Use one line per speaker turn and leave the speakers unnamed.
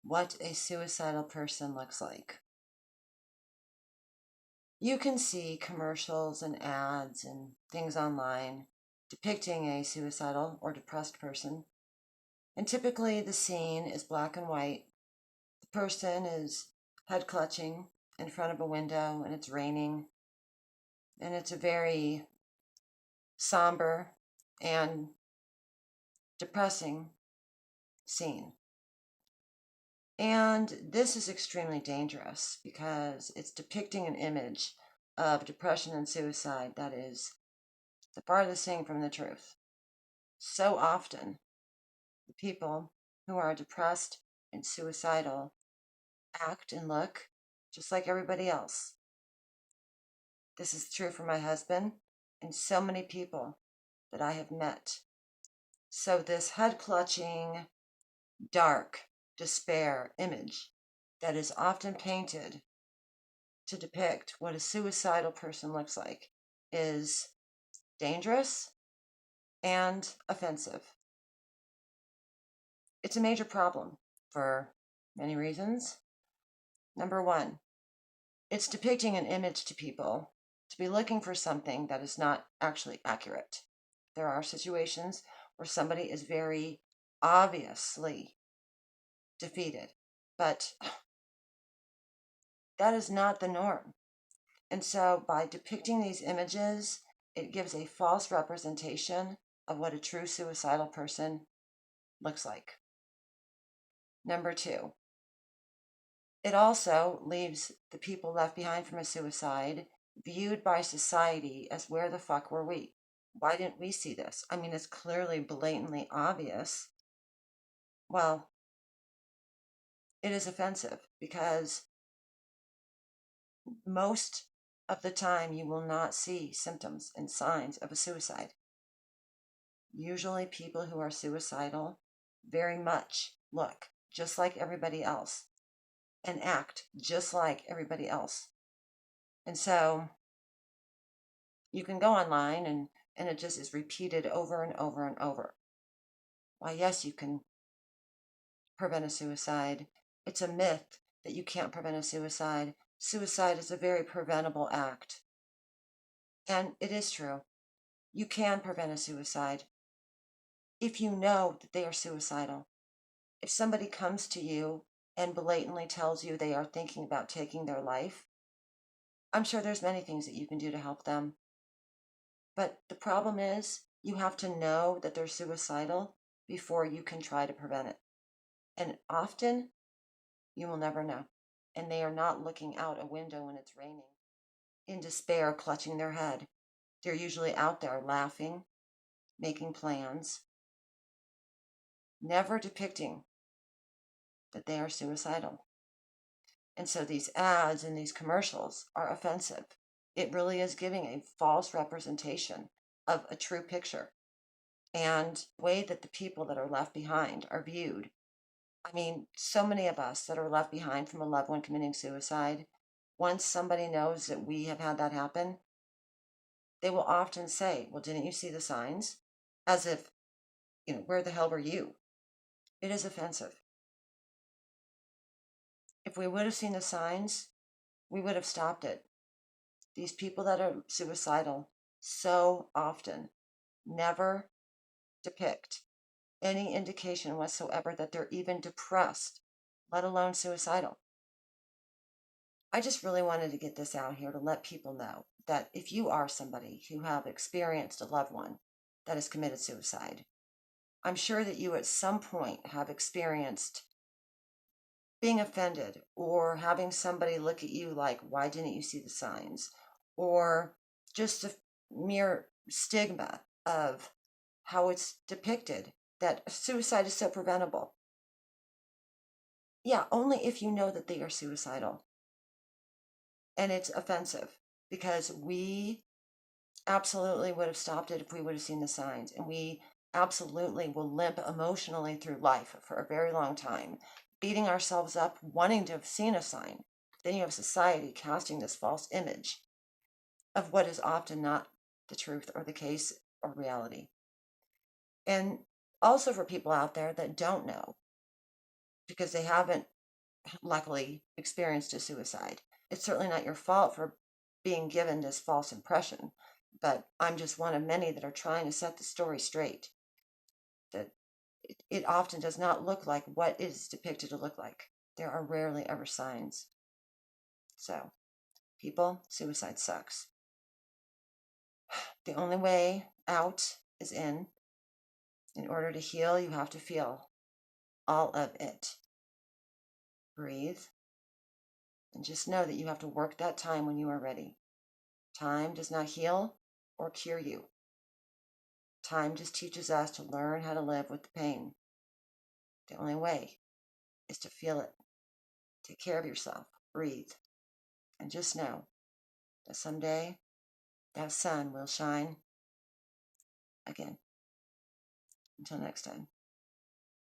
what a suicidal person looks like. You can see commercials and ads and things online depicting a suicidal or depressed person. And typically the scene is black and white. The person is head clutching in front of a window and it's raining. And it's a very somber and depressing scene. And this is extremely dangerous because it's depicting an image of depression and suicide that is the farthest thing from the truth. So often, the people who are depressed and suicidal act and look just like everybody else. This is true for my husband and so many people that I have met. So this head clutching, dark, despair image that is often painted to depict what a suicidal person looks like is dangerous and offensive. It's a major problem for many reasons. Number one, it's depicting an image to people to be looking for something that is not actually accurate. There are situations where somebody is very obviously defeated, but that is not the norm. And so by depicting these images, it gives a false representation of what a true suicidal person looks like. Number two, it also leaves the people left behind from a suicide viewed by society as where the fuck were we? Why didn't we see this? I mean, it's clearly blatantly obvious. Well, it is offensive because most of the time you will not see symptoms and signs of a suicide. Usually people who are suicidal very much look just like everybody else and act just like everybody else. And so you can go online and it just is repeated over and over and over. Why, yes, you can prevent a suicide. It's a myth that you can't prevent a suicide. Suicide is a very preventable act. And it is true. You can prevent a suicide if you know that they are suicidal. If somebody comes to you and blatantly tells you they are thinking about taking their life, I'm sure there's many things that you can do to help them. But the problem is you have to know that they're suicidal before you can try to prevent it. And often you will never know. And they are not looking out a window when it's raining in despair, clutching their head. They're usually out there laughing, making plans, never depicting that they are suicidal. And so these ads and these commercials are offensive. It really is giving a false representation of a true picture and the way that the people that are left behind are viewed. I mean, so many of us that are left behind from a loved one committing suicide, once somebody knows that we have had that happen, they will often say, well, didn't you see the signs? As if, where the hell were you? It is offensive. If we would have seen the signs, we would have stopped it. These people that are suicidal so often never depict any indication whatsoever that they're even depressed, let alone suicidal. I just really wanted to get this out here to let people know that if you are somebody who have experienced a loved one that has committed suicide, I'm sure that you at some point have experienced being offended or having somebody look at you like, why didn't you see the signs? Or just a mere stigma of how it's depicted that suicide is so preventable. Yeah, only if you know that they are suicidal. And it's offensive because we absolutely would have stopped it if we would have seen the signs. And we absolutely will limp emotionally through life for a very long time, beating ourselves up, wanting to have seen a sign. Then you have society casting this false image of what is often not the truth or the case or reality. And also for people out there that don't know, because they haven't luckily experienced a suicide. It's certainly not your fault for being given this false impression, but I'm just one of many that are trying to set the story straight. That it often does not look like what it is depicted to look like. There are rarely ever signs. So, people, suicide sucks. The only way out is in. In order to heal, you have to feel all of it. Breathe, and just know that you have to work that time when you are ready. Time does not heal or cure you. Time just teaches us to learn how to live with the pain. The only way is to feel it. Take care of yourself. Breathe. And just know that someday that sun will shine again. Until next time.